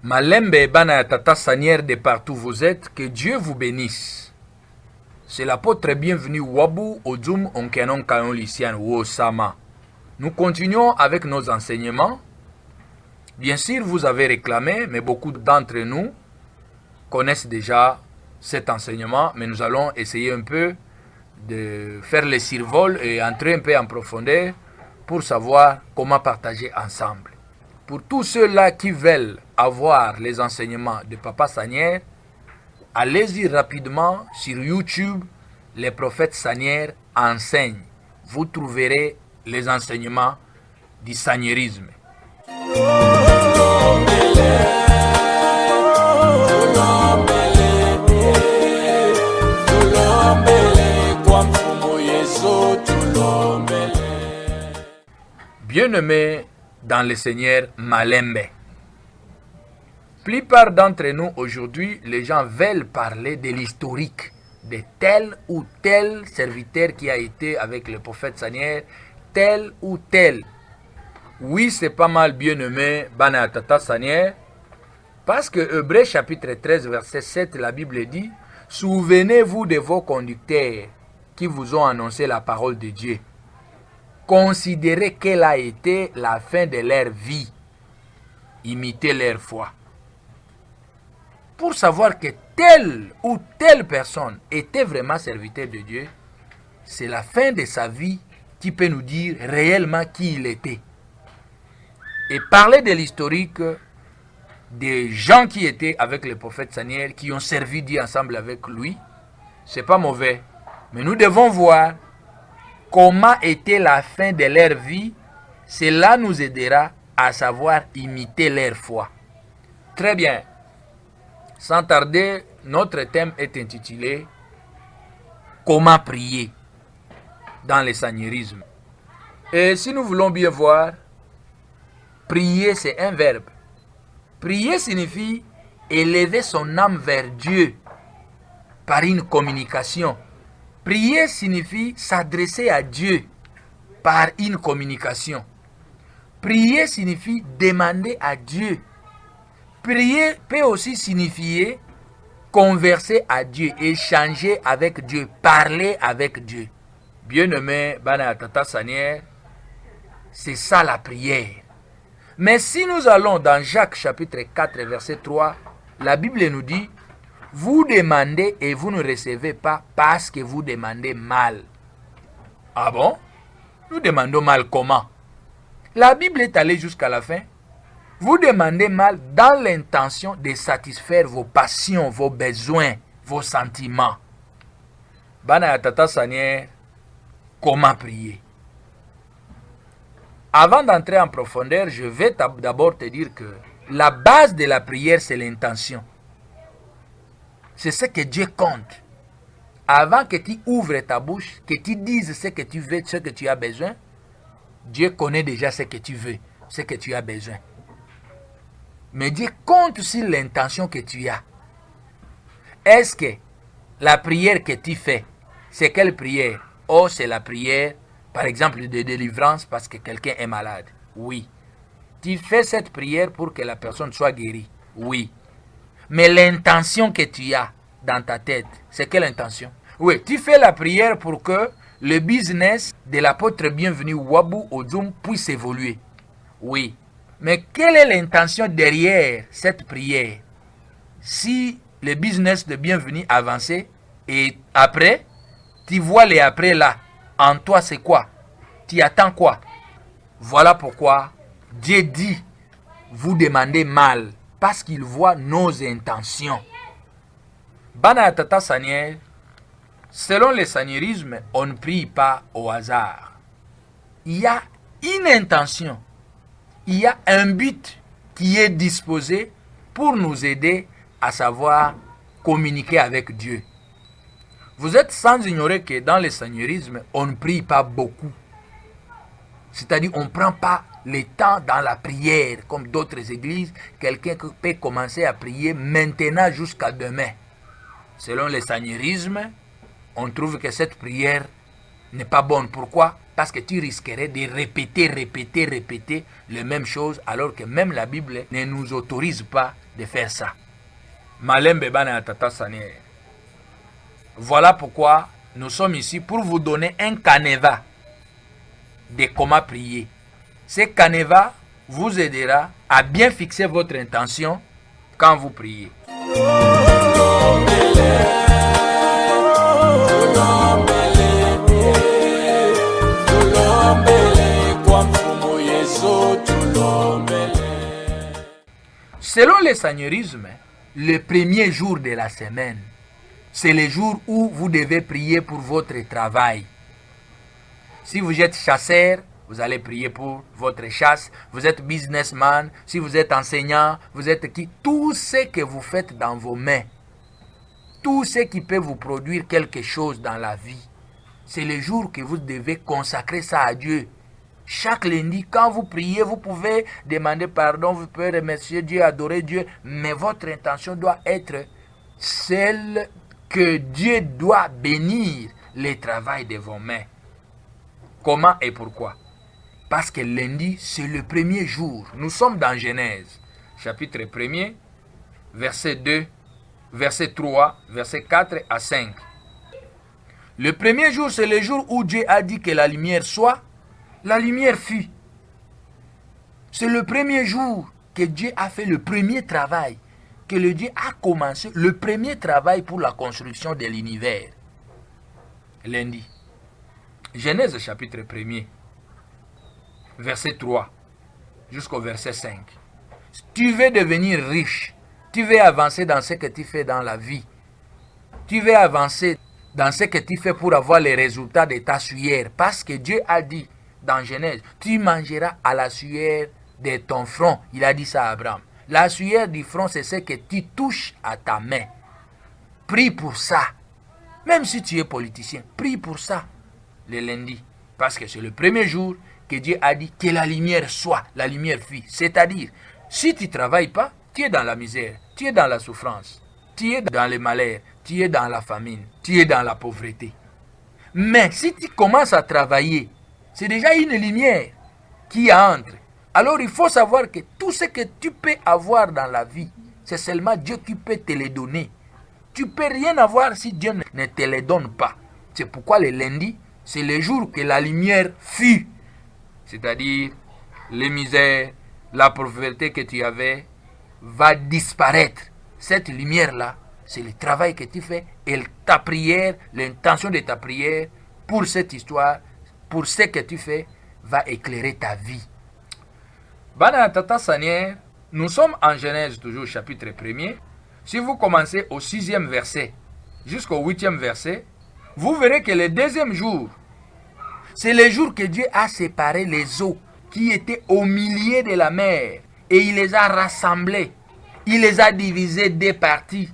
Malembe bana tata sanière de partout vous êtes, que Dieu vous bénisse. C'est l'apôtre bienvenu Wabu Ozum Onkenon Kayon Lycian Wosama. Nous continuons avec nos enseignements. Bien sûr, vous avez réclamé, mais beaucoup d'entre nous connaissent déjà cet enseignement, mais nous allons essayer un peu de faire le survol et entrer un peu en profondeur pour savoir comment partager ensemble. Pour tous ceux-là qui veulent avoir les enseignements de Papa Sanière, allez-y rapidement sur YouTube, les prophètes Sanière enseignent. Vous trouverez les enseignements du saniérisme. Bien-aimés dans le Seigneur Malembe. Plupart d'entre nous aujourd'hui, les gens veulent parler de l'historique de tel ou tel serviteur qui a été avec le prophète Sanière, tel ou tel. Oui, c'est pas mal bien-aimé, Bana Tata Sanière, parce que Hébreux chapitre 13, verset 7, la Bible dit, souvenez-vous de vos conducteurs qui vous ont annoncé la parole de Dieu. Considérez quelle a été la fin de leur vie. Imitez leur foi. Pour savoir que telle ou telle personne était vraiment serviteur de Dieu, c'est la fin de sa vie qui peut nous dire réellement qui il était. Et parler de l'historique des gens qui étaient avec le prophète Sanière, qui ont servi Dieu ensemble avec lui, c'est pas mauvais. Mais nous devons voir comment était la fin de leur vie. Cela nous aidera à savoir imiter leur foi. Très bien. Sans tarder, notre thème est intitulé « Comment prier dans le saniérisme ». Et si nous voulons bien voir, prier c'est un verbe. Prier signifie élever son âme vers Dieu par une communication. Prier signifie s'adresser à Dieu par une communication. Prier signifie demander à Dieu. Prier peut aussi signifier converser à Dieu, échanger avec Dieu, parler avec Dieu. Bien-aimé, Bana Tata Sanière, c'est ça la prière. Mais si nous allons dans Jacques chapitre 4, verset 3, la Bible nous dit, vous demandez et vous ne recevez pas parce que vous demandez mal. Ah bon? Nous demandons mal comment? La Bible est allée jusqu'à la fin. Vous demandez mal dans l'intention de satisfaire vos passions, vos besoins, vos sentiments. Bana Tata Sanière, comment prier? Avant d'entrer en profondeur, je vais d'abord te dire que la base de la prière, c'est l'intention. C'est ce que Dieu compte. Avant que tu ouvres ta bouche, que tu dises ce que tu veux, ce que tu as besoin, Dieu connaît déjà ce que tu veux, ce que tu as besoin. Mais Dieu compte sur l'intention que tu as. Est-ce que la prière que tu fais, c'est quelle prière? Oh, c'est la prière, par exemple, de délivrance parce que quelqu'un est malade. Oui. Tu fais cette prière pour que la personne soit guérie. Oui. Mais l'intention que tu as dans ta tête, c'est quelle intention? Oui, tu fais la prière pour que le business de l'apôtre bienvenu Wabu Ozum puisse évoluer. Oui. Mais quelle est l'intention derrière cette prière? Si le business de bienvenu avançait et après, tu vois les après là, en toi c'est quoi? Tu attends quoi? Voilà pourquoi Dieu dit, vous demandez mal, parce qu'il voit nos intentions. Bana Tata Sanière, selon le saniérisme, on ne prie pas au hasard. Il y a une intention. Il y a un but qui est disposé pour nous aider à savoir communiquer avec Dieu. Vous êtes sans ignorer que dans le saniérisme, on ne prie pas beaucoup. C'est-à-dire on ne prend pas le temps dans la prière, comme d'autres églises. Quelqu'un peut commencer à prier maintenant jusqu'à demain. Selon le saniérisme, on trouve que cette prière n'est pas bonne. Pourquoi? parce que tu risquerais de répéter les mêmes choses alors que même la Bible ne nous autorise pas de faire ça. Malembe bana tata sanier. Voilà pourquoi nous sommes ici pour vous donner un canevas de comment prier. Ce canevas vous aidera à bien fixer votre intention quand vous priez. Selon le seigneurisme, le premier jour de la semaine, c'est le jour où vous devez prier pour votre travail. Si vous êtes chasseur, vous allez prier pour votre chasse. Vous êtes businessman, si vous êtes enseignant, vous êtes qui? Tout ce que vous faites dans vos mains, tout ce qui peut vous produire quelque chose dans la vie, c'est le jour que vous devez consacrer ça à Dieu. Chaque lundi, quand vous priez, vous pouvez demander pardon, vous pouvez remercier Dieu, adorer Dieu, mais votre intention doit être celle que Dieu doit bénir le travail de vos mains. Comment et pourquoi? Parce que lundi, c'est le premier jour. Nous sommes dans Genèse, chapitre 1er, verset 2, verset 3, verset 4 à 5. Le premier jour, c'est le jour où Dieu a dit que la lumière soit. La lumière fut. C'est le premier jour que Dieu a fait le premier travail, que le Dieu a commencé le premier travail pour la construction de l'univers. Lundi. Genèse chapitre 1er, verset 3 jusqu'au verset 5. Tu veux devenir riche, tu veux avancer dans ce que tu fais dans la vie, tu veux avancer dans ce que tu fais pour avoir les résultats de ta sueur, parce que Dieu a dit dans Genèse, tu mangeras à la sueur de ton front. Il a dit ça à Abraham. La sueur du front, c'est ce que tu touches à ta main. Prie pour ça. Même si tu es politicien, prie pour ça le lundi. Parce que c'est le premier jour que Dieu a dit que la lumière soit, la lumière fut. C'est-à-dire, si tu ne travailles pas, tu es dans la misère, tu es dans la souffrance, tu es dans le malheur, tu es dans la famine, tu es dans la pauvreté. Mais si tu commences à travailler, c'est déjà une lumière qui entre. Alors il faut savoir que tout ce que tu peux avoir dans la vie, c'est seulement Dieu qui peut te le donner. Tu ne peux rien avoir si Dieu ne te le donne pas. C'est pourquoi le lundi, c'est le jour que la lumière fut. C'est-à-dire, les misères, la pauvreté que tu avais va disparaître. Cette lumière-là, c'est le travail que tu fais et ta prière, l'intention de ta prière pour cette histoire, pour ce que tu fais, va éclairer ta vie. Bana Tata Sanière, nous sommes en Genèse toujours chapitre 1er. Si vous commencez au 6e verset jusqu'au 8e verset, vous verrez que le deuxième jour, c'est le jour que Dieu a séparé les eaux qui étaient au milieu de la mer et il les a rassemblées. Il les a divisées deux parties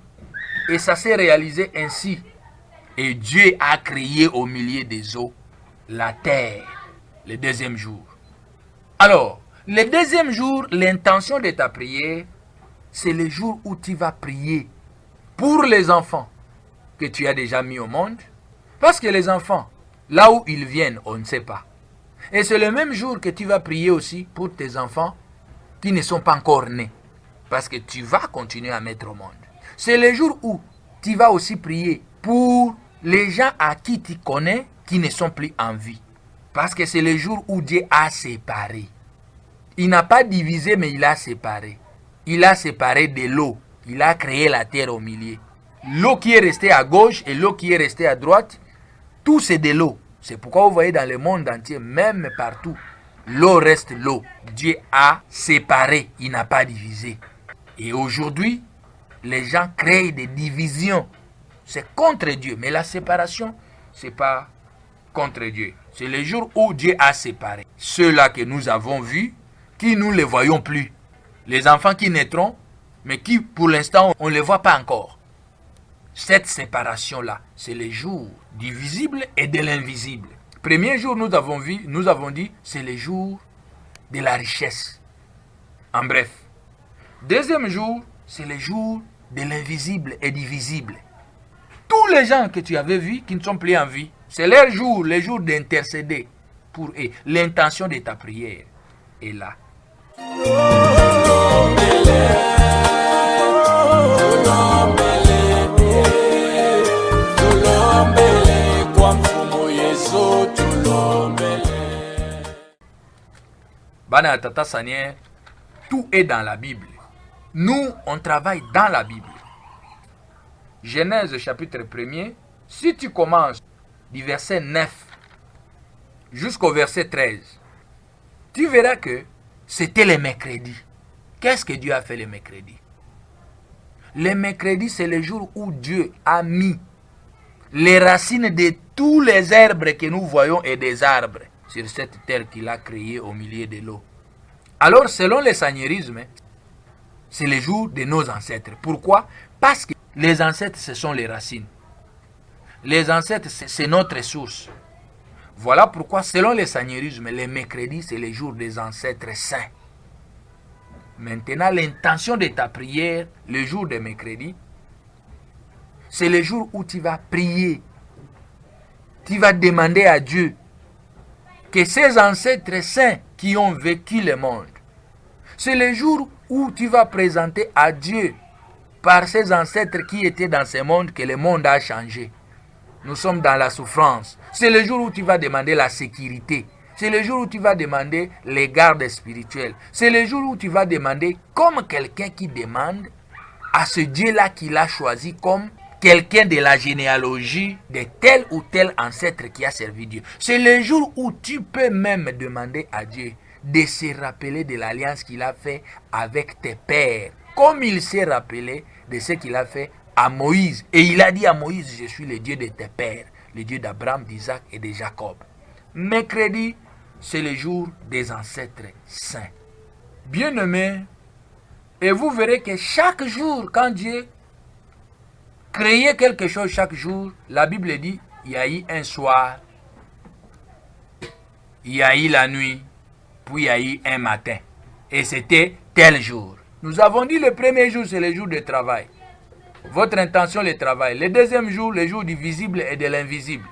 et ça s'est réalisé ainsi. Et Dieu a créé au milieu des eaux la terre, le deuxième jour. Alors, le deuxième jour, l'intention de ta prière, c'est le jour où tu vas prier pour les enfants que tu as déjà mis au monde. Parce que les enfants, là où ils viennent, on ne sait pas. Et c'est le même jour que tu vas prier aussi pour tes enfants qui ne sont pas encore nés. Parce que tu vas continuer à mettre au monde. C'est le jour où tu vas aussi prier pour les gens à qui tu connais qui ne sont plus en vie. Parce que c'est le jour où Dieu a séparé. Il n'a pas divisé, mais il a séparé. Il a séparé de l'eau. Il a créé la terre au milieu. L'eau qui est restée à gauche et l'eau qui est restée à droite, tout c'est de l'eau. C'est pourquoi vous voyez dans le monde entier, même partout, l'eau reste l'eau. Dieu a séparé, il n'a pas divisé. Et aujourd'hui, les gens créent des divisions. C'est contre Dieu. Mais la séparation, ce n'est pas contre Dieu. C'est le jour où Dieu a séparé. Ceux-là que nous avons vus, qui nous ne les voyons plus. Les enfants qui naîtront, mais qui pour l'instant, on ne les voit pas encore. Cette séparation-là, c'est le jour du visible et de l'invisible. Premier jour, nous avons dit, c'est le jour de la richesse. En bref. Deuxième jour, c'est le jour de l'invisible et du visible. Tous les gens que tu avais vus qui ne sont plus en vie, c'est leur jour, le jour d'intercéder. pour eux. L'intention de ta prière est là. Bana Tata Sanière, tout est dans la Bible. Nous, on travaille dans la Bible. Genèse chapitre 1er, si tu commences du verset 9 jusqu'au verset 13, tu verras que c'était le mercredi. Qu'est-ce que Dieu a fait le mercredi? Le mercredi, c'est le jour où Dieu a mis les racines de tous les arbres que nous voyons et des arbres sur cette terre qu'il a créée au milieu de l'eau. Alors, selon le seigneurisme, c'est le jour de nos ancêtres. Pourquoi? Parce que les ancêtres, ce sont les racines. Les ancêtres, c'est notre source. Voilà pourquoi, selon le seigneurisme, le mercredi, c'est le jour des ancêtres saints. Maintenant, l'intention de ta prière, le jour de mercredi, c'est le jour où tu vas prier. Tu vas demander à Dieu que ces ancêtres saints qui ont vécu le monde, c'est le jour où tu vas présenter à Dieu, par ces ancêtres qui étaient dans ce monde, que le monde a changé. Nous sommes dans la souffrance. C'est le jour où tu vas demander la sécurité. C'est le jour où tu vas demander les gardes spirituels. C'est le jour où tu vas demander, comme quelqu'un qui demande à ce Dieu-là qu'il a choisi comme quelqu'un de la généalogie de tel ou tel ancêtre qui a servi Dieu. C'est le jour où tu peux même demander à Dieu de se rappeler de l'alliance qu'il a fait avec tes pères, comme il s'est rappelé de ce qu'il a fait à Moïse. Et il a dit à Moïse, je suis le Dieu de tes pères, le Dieu d'Abraham, d'Isaac et de Jacob. Mercredi, c'est le jour des ancêtres saints. Bien-aimés, et vous verrez que chaque jour, quand Dieu créait quelque chose chaque jour, la Bible dit, il y a eu un soir, il y a eu la nuit, puis il y a eu un matin. Et c'était tel jour. Nous avons dit le premier jour, c'est le jour de travail. Votre intention, le travail. Le deuxième jour, le jour du visible et de l'invisible.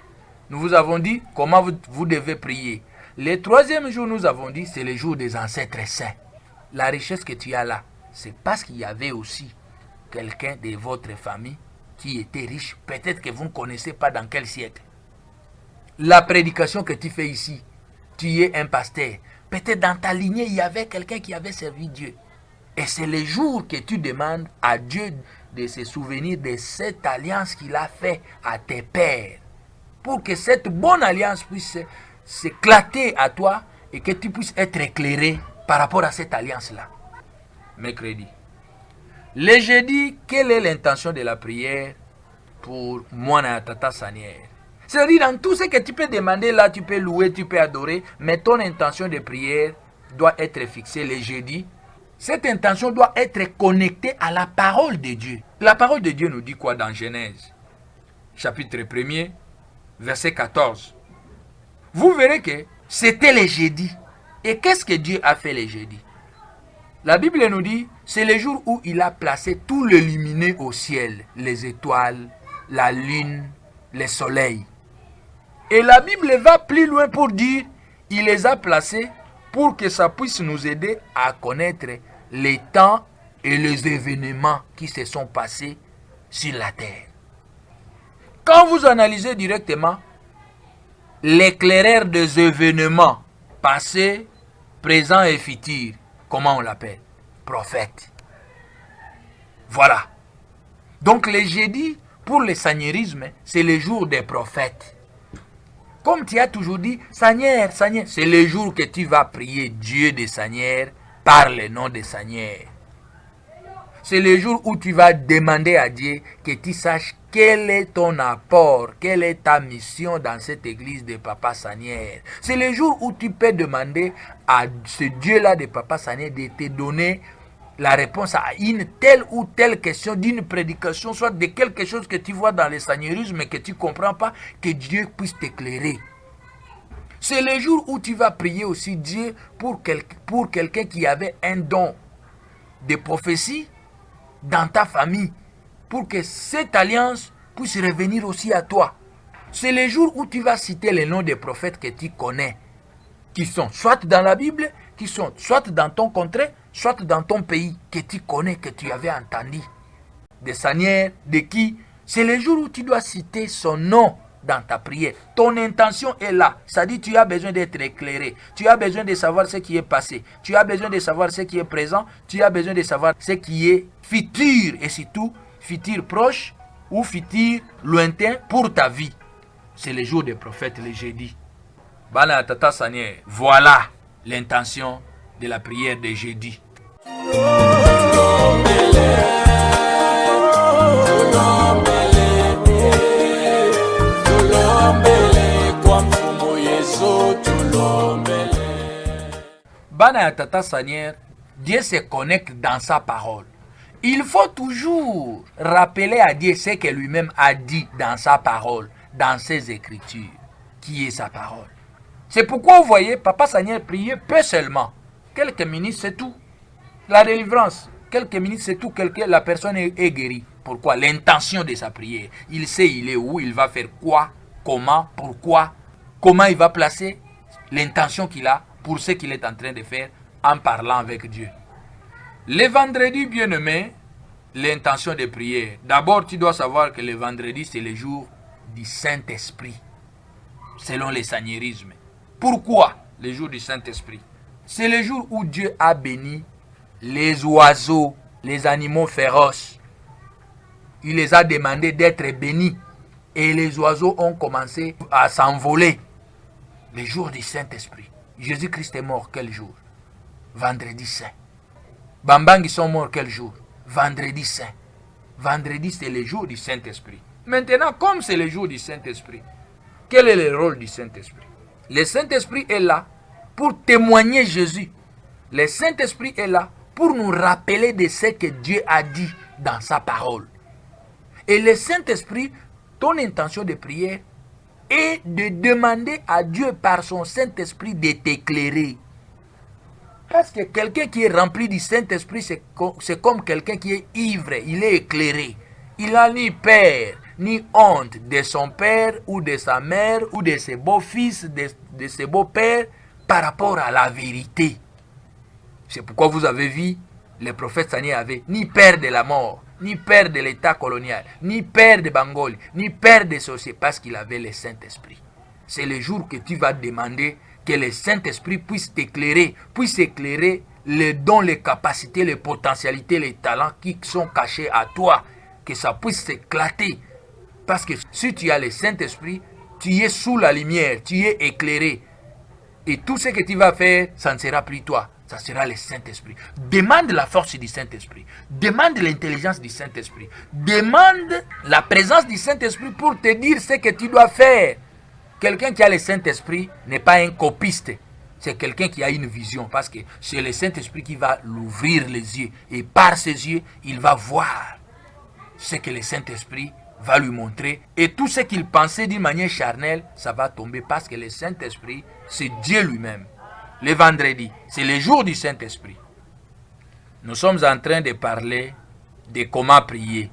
Nous vous avons dit comment vous devez prier. Le troisième jour, nous avons dit, c'est le jour des ancêtres saints. La richesse que tu as là, c'est parce qu'il y avait aussi quelqu'un de votre famille qui était riche. Peut-être que vous ne connaissez pas dans quel siècle. La prédication que tu fais ici, tu es un pasteur. Peut-être dans ta lignée, il y avait quelqu'un qui avait servi Dieu. Et c'est le jour que tu demandes à Dieu de se souvenir de cette alliance qu'il a fait à tes pères. Pour que cette bonne alliance puisse s'éclater à toi et que tu puisses être éclairé par rapport à cette alliance-là. Mercredi. Le jeudi, quelle est l'intention de la prière pour Moana Tata Sanière? C'est-à-dire, dans tout ce que tu peux demander là, tu peux louer, tu peux adorer, mais ton intention de prière doit être fixée le jeudi. Cette intention doit être connectée à la parole de Dieu. La parole de Dieu nous dit quoi dans Genèse, chapitre 1er, verset 14. Vous verrez que c'était le jeudi. Et qu'est-ce que Dieu a fait le jeudi? La Bible nous dit, c'est le jour où il a placé tout le lumineux au ciel, les étoiles, la lune, le soleil. Et la Bible va plus loin pour dire, il les a placés pour que ça puisse nous aider à connaître les temps et les événements qui se sont passés sur la terre. Quand vous analysez directement l'éclaireur des événements passés, présents et futurs, comment on l'appelle? Prophète. Voilà. Donc le jeudi, pour le seigneurisme, c'est le jour des prophètes. Comme tu as toujours dit, Seigneur, Seigneur, c'est le jour que tu vas prier Dieu des Seigneurs par le nom des Seigneurs. C'est le jour où tu vas demander à Dieu que tu saches quel est ton apport, quelle est ta mission dans cette église de Papa Sanière. C'est le jour où tu peux demander à ce Dieu-là de Papa Sanière de te donner la réponse à une telle ou telle question d'une prédication, soit de quelque chose que tu vois dans le seigneurisme et que tu ne comprends pas, que Dieu puisse t'éclairer. C'est le jour où tu vas prier aussi Dieu pour quelqu'un qui avait un don de prophétie dans ta famille, pour que cette alliance puisse revenir aussi à toi. C'est le jour où tu vas citer les noms des prophètes que tu connais qui sont soit dans la Bible, qui sont soit dans ton contrée, soit dans ton pays, que tu connais, que tu avais entendu. De Seigneur, de qui? C'est le jour où tu dois citer son nom dans ta prière. Ton intention est là. Ça dit, tu as besoin d'être éclairé. Tu as besoin de savoir ce qui est passé. Tu as besoin de savoir ce qui est présent. Tu as besoin de savoir ce qui est futur. Et surtout, futur proche ou futur lointain pour ta vie. C'est le jour des prophètes, le jeudi. Bana Tata Seigneur, voilà l'intention de la prière de jeudi. Bana Tata Seigneur, Dieu se connecte dans sa parole. Il faut toujours rappeler à Dieu ce que lui-même a dit dans sa parole, dans ses écritures, qui est sa parole. C'est pourquoi vous voyez, Papa Seigneur prier peu seulement. Quelques minutes, c'est tout. La délivrance, quelques minutes, c'est tout. La personne est guérie. Pourquoi? L'intention de sa prière. Il sait il est où, il va faire quoi, comment, pourquoi, comment il va placer l'intention qu'il a pour ce qu'il est en train de faire en parlant avec Dieu. Le vendredi, bien-aimé, l'intention de prière. D'abord, tu dois savoir que le vendredi, c'est le jour du Saint-Esprit, selon le seigneurisme. Pourquoi le jour du Saint-Esprit? C'est le jour où Dieu a béni les oiseaux, les animaux féroces. Il les a demandé d'être bénis. Et les oiseaux ont commencé à s'envoler. Le jour du Saint-Esprit. Jésus-Christ est mort quel jour? Vendredi saint. Bambangi sont morts quel jour? Vendredi saint. Vendredi, c'est le jour du Saint-Esprit. Maintenant, comme c'est le jour du Saint-Esprit, quel est le rôle du Saint-Esprit? Le Saint-Esprit est là pour témoigner Jésus. Le Saint-Esprit est là pour nous rappeler de ce que Dieu a dit dans sa parole. Et le Saint-Esprit, ton intention de prière est de demander à Dieu par son Saint-Esprit de t'éclairer. Parce que quelqu'un qui est rempli du Saint-Esprit, c'est comme quelqu'un qui est ivre, il est éclairé. Il n'a ni peur, ni honte de son père ou de sa mère ou de ses beaux-fils, de ses beaux-pères par rapport à la vérité. C'est pourquoi vous avez vu, le prophète Sani avait ni peur de la mort, ni peur de l'état colonial, ni peur de Bangol, ni peur des sorciers, parce qu'il avait le Saint-Esprit. C'est le jour que tu vas demander que le Saint-Esprit puisse t'éclairer, puisse éclairer les dons, les capacités, les potentialités, les talents qui sont cachés à toi, que ça puisse s'éclater. Parce que si tu as le Saint-Esprit, tu es sous la lumière, tu es éclairé. Et tout ce que tu vas faire, ça ne sera plus toi, ça sera le Saint-Esprit. Demande la force du Saint-Esprit. Demande l'intelligence du Saint-Esprit. Demande la présence du Saint-Esprit pour te dire ce que tu dois faire. Quelqu'un qui a le Saint-Esprit n'est pas un copiste. C'est quelqu'un qui a une vision. Parce que c'est le Saint-Esprit qui va l'ouvrir les yeux. Et par ses yeux, il va voir ce que le Saint-Esprit va lui montrer. Et tout ce qu'il pensait d'une manière charnelle, ça va tomber. Parce que le Saint-Esprit, c'est Dieu lui-même. Le vendredi, c'est le jour du Saint-Esprit. Nous sommes en train de parler de comment prier.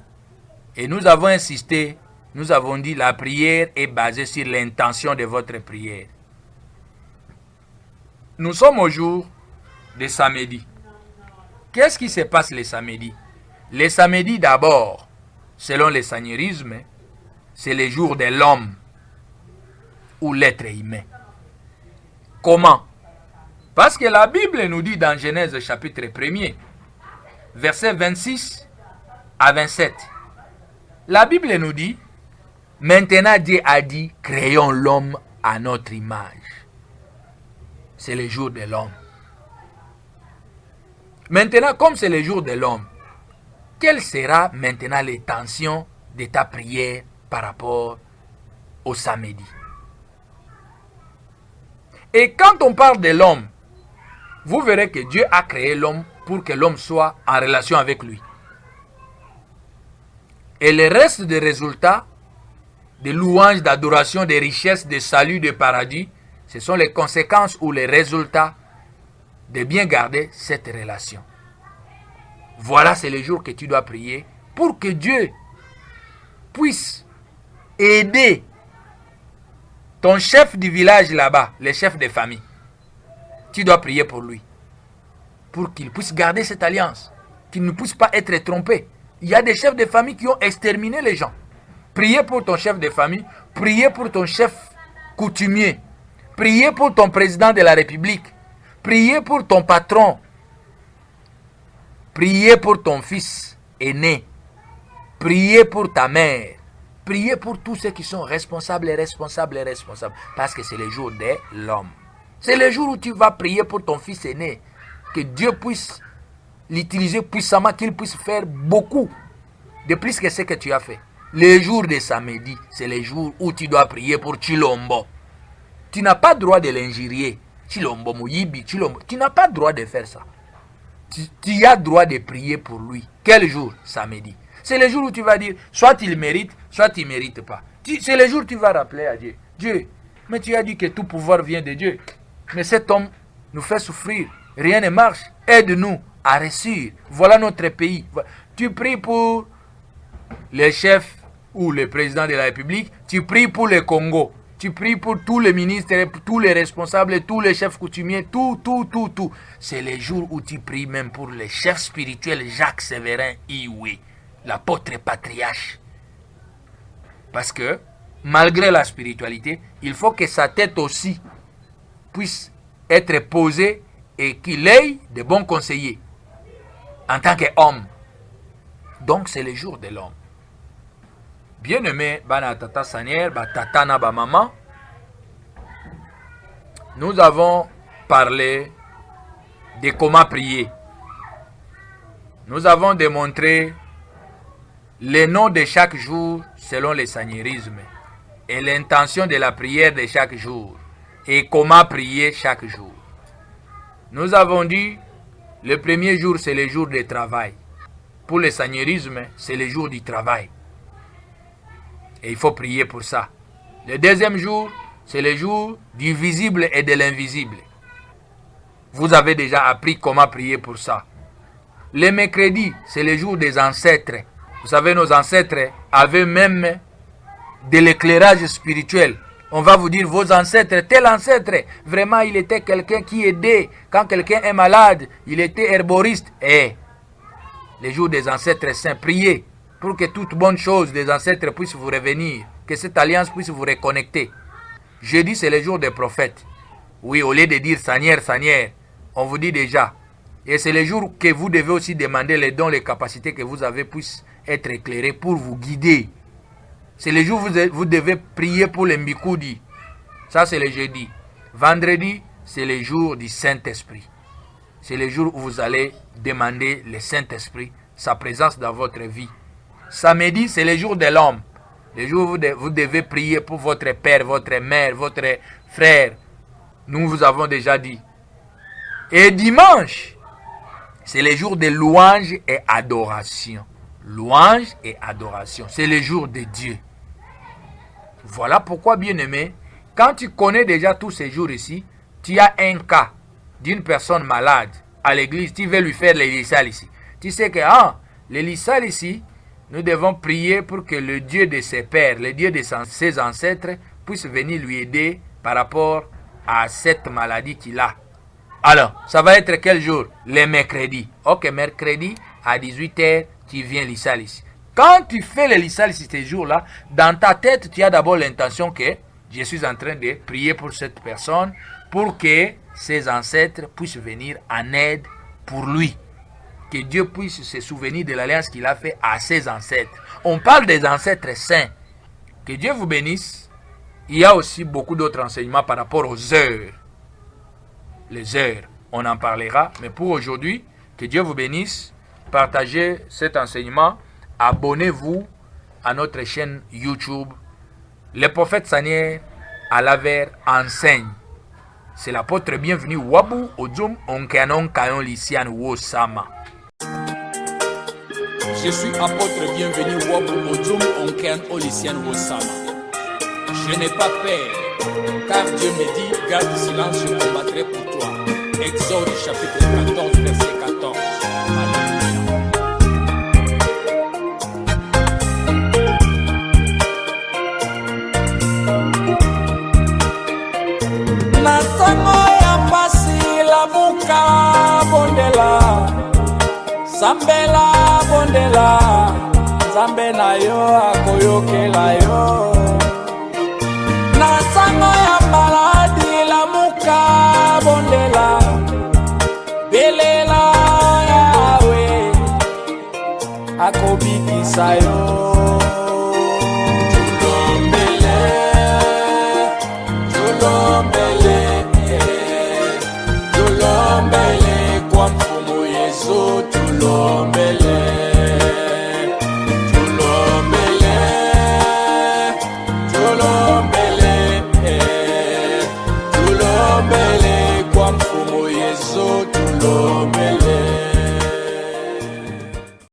Et nous avons insisté, nous avons dit la prière est basée sur l'intention de votre prière. Nous sommes au jour de samedi. Qu'est-ce qui se passe le samedi? Le samedi d'abord, selon le seigneurisme, c'est le jour de l'homme ou l'être humain. Comment? Parce que la Bible nous dit dans Genèse chapitre 1er, versets 26 à 27. La Bible nous dit, maintenant Dieu a dit, créons l'homme à notre image. C'est le jour de l'homme. Maintenant, comme c'est le jour de l'homme, quelle sera maintenant l'intention de ta prière par rapport au samedi? Et quand on parle de l'homme, vous verrez que Dieu a créé l'homme pour que l'homme soit en relation avec lui. Et le reste des résultats, de louanges, d'adoration, de richesses, de salut, de paradis, ce sont les conséquences ou les résultats de bien garder cette relation. Voilà, c'est le jour que tu dois prier pour que Dieu puisse aider ton chef du village là-bas, le chef de famille. tu dois prier pour lui. Pour qu'il puisse garder cette alliance. Qu'il ne puisse pas être trompé. Il y a des chefs de famille qui ont exterminé les gens. Priez pour ton chef de famille. Priez pour ton chef coutumier. Priez pour ton président de la République. Priez pour ton patron. Priez pour ton fils aîné. Priez pour ta mère. Priez pour tous ceux qui sont responsables. Parce que c'est le jour de l'homme. C'est le jour où tu vas prier pour ton fils aîné. Que Dieu puisse l'utiliser puissamment, qu'il puisse faire beaucoup de plus que ce que tu as fait. Le jour de samedi, c'est le jour où tu dois prier pour Chilombo. Tu n'as pas le droit de l'injurier. Chilombo, Mouyibi, Chilombo. Tu n'as pas le droit de faire ça. Tu as le droit de prier pour lui. Quel jour? Samedi. C'est le jour où tu vas dire, soit il mérite, soit il ne mérite pas. C'est le jour où tu vas rappeler à Dieu. Dieu, mais tu as dit que tout pouvoir vient de Dieu. Mais cet homme nous fait souffrir. Rien ne marche. Aide-nous à réussir. Voilà notre pays. Tu pries pour les chefs ou le président de la République. Tu pries pour le Congo. Tu pries pour tous les ministres, tous les responsables, tous les chefs coutumiers, tout. C'est le jour où tu pries même pour le chef spirituel Jacques Séverin Iwe, l'apôtre patriarche. Parce que, malgré la spiritualité, il faut que sa tête aussi puisse être posée et qu'il ait de bons conseillers en tant qu'homme. Donc, c'est le jour de l'homme. Bien-aimé, bana tata sanière, tata na ba maman, nous avons parlé de comment prier. Nous avons démontré les noms de chaque jour selon le seigneurisme et l'intention de la prière de chaque jour et comment prier chaque jour. Nous avons dit le premier jour c'est le jour de travail. Pour le seigneurisme, c'est le jour du travail. Et il faut prier pour ça. Le deuxième jour, c'est le jour du visible et de l'invisible. Vous avez déjà appris comment prier pour ça. Le mercredi, c'est le jour des ancêtres. Vous savez, nos ancêtres avaient même de l'éclairage spirituel. On va vous dire, vos ancêtres, tel ancêtre, vraiment, il était quelqu'un qui aidait. Quand quelqu'un est malade, il était herboriste. Et les jours des ancêtres saints, priez pour que toute bonne chose des ancêtres puisse vous revenir, que cette alliance puisse vous reconnecter. Jeudi, c'est le jour des prophètes. Oui, au lieu de dire Seigneur, Seigneur, on vous dit déjà. Et c'est le jour que vous devez aussi demander les dons, les capacités que vous avez puissent être éclairés pour vous guider. C'est le jour où vous devez prier pour les Mbikoudi. Ça, c'est le jeudi. Vendredi, c'est le jour du Saint-Esprit. C'est le jour où vous allez demander le Saint-Esprit, sa présence dans votre vie. Samedi, c'est le jour de l'homme. Le jour où vous devez prier pour votre père, votre mère, votre frère. Nous vous avons déjà dit. Et dimanche, c'est le jour de louange et adoration. Louange et adoration. C'est le jour de Dieu. Voilà pourquoi, bien-aimé, quand tu connais déjà tous ces jours ici, tu as un cas d'une personne malade à l'église, tu veux lui faire l'élissal ici. Tu sais que, l'élissal ici, nous devons prier pour que le Dieu de ses pères, le Dieu de ses ancêtres, puisse venir lui aider par rapport à cette maladie qu'il a. Alors, ça va être quel jour? Le mercredi. Ok, mercredi à 18h, tu viens l'issal ici. Quand tu fais le lissal ici ces jours-là, dans ta tête, tu as d'abord l'intention que je suis en train de prier pour cette personne pour que ses ancêtres puissent venir en aide pour lui. Que Dieu puisse se souvenir de l'alliance qu'il a fait à ses ancêtres. On parle des ancêtres saints. Que Dieu vous bénisse. Il y a aussi beaucoup d'autres enseignements par rapport aux heures. Les heures, on en parlera. Mais pour aujourd'hui, que Dieu vous bénisse. Partagez cet enseignement. Abonnez-vous à notre chaîne YouTube. Le prophète Sanier à l'Aver enseigne. C'est l'apôtre bienvenu Wabu Ozum Onkeanon Kayon Lisian Wosama. Je suis apôtre bienvenu Wabu Ozum Onkean Olisian Wosama. Je n'ai pas peur, car Dieu me dit, garde silence, je combattrai pour toi. Exode chapitre 14, verset 14. Na tango ya pasi Nzambe na yo akoyokela yo. Na sango ya maladi lamuka bondela, belela yawe akobikisa yo.